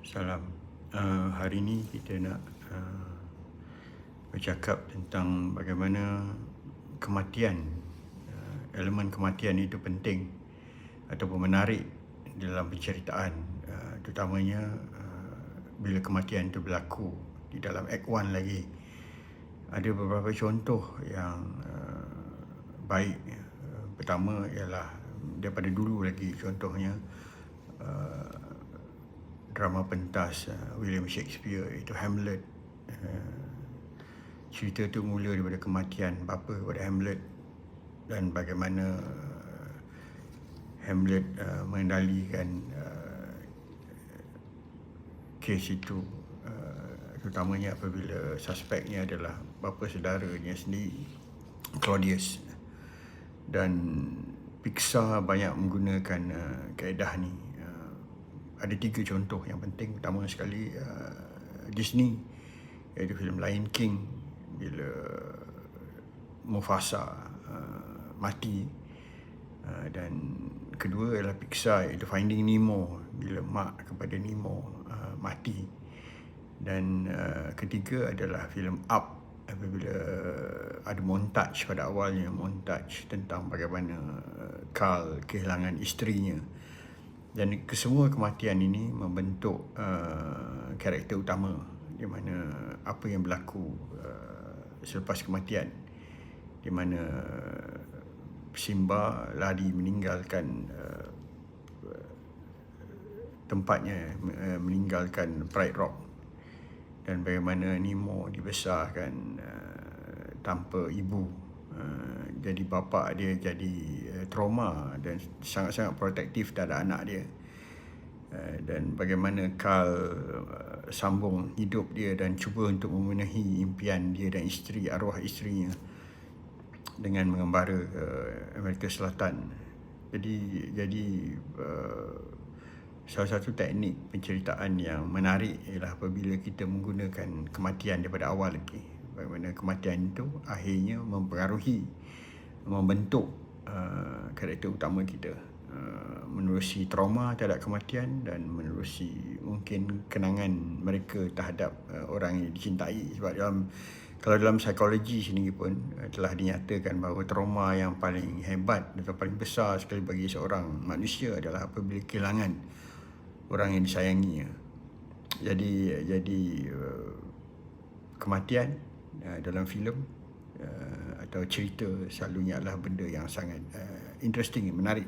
Salam. Hari ini kita nak bercakap tentang bagaimana kematian, elemen kematian itu penting ataupun menarik dalam penceritaan, terutamanya bila kematian itu berlaku di dalam Act 1 lagi. Ada beberapa contoh yang baik. Pertama ialah daripada dulu lagi, contohnya drama pentas William Shakespeare, iaitu Hamlet. Cerita tu mula daripada kematian bapa kepada Hamlet dan bagaimana Hamlet mengendalikan kes itu, terutamanya apabila suspeknya adalah bapa saudaranya sendiri, Claudius. Dan Pixar banyak menggunakan kaedah ni. Ada 3 contoh yang penting. Pertama sekali, Disney, iaitu filem Lion King, bila Mufasa mati, dan kedua ialah Pixar, iaitu Finding Nemo, bila mak kepada Nemo mati. Dan ketiga adalah filem Up, apabila ada montage pada awalnya, montage tentang bagaimana Carl kehilangan isterinya. Dan kesemua kematian ini membentuk karakter utama, di mana apa yang berlaku selepas kematian, di mana Simba lari meninggalkan tempatnya, meninggalkan Pride Rock, dan bagaimana Nemo dibesarkan tanpa ibu. Jadi bapa dia jadi trauma dan sangat-sangat protektif terhadap anak dia. Dan bagaimana Carl sambung hidup dia dan cuba untuk memenuhi impian dia dan arwah isterinya dengan mengembara ke Amerika Selatan. Jadi salah satu teknik penceritaan yang menarik ialah apabila kita menggunakan kematian daripada awal lagi. Bagaimana kematian itu akhirnya mempengaruhi, membentuk karakter utama kita, menerusi trauma terhadap kematian dan menerusi mungkin kenangan mereka terhadap orang yang dicintai. Sebab kalau dalam psikologi sendiri pun telah dinyatakan bahawa trauma yang paling hebat atau paling besar sekali bagi seorang manusia adalah apabila kehilangan orang yang disayanginya. Jadi kematian dalam filem atau cerita selalunya adalah benda yang sangat interesting, menarik.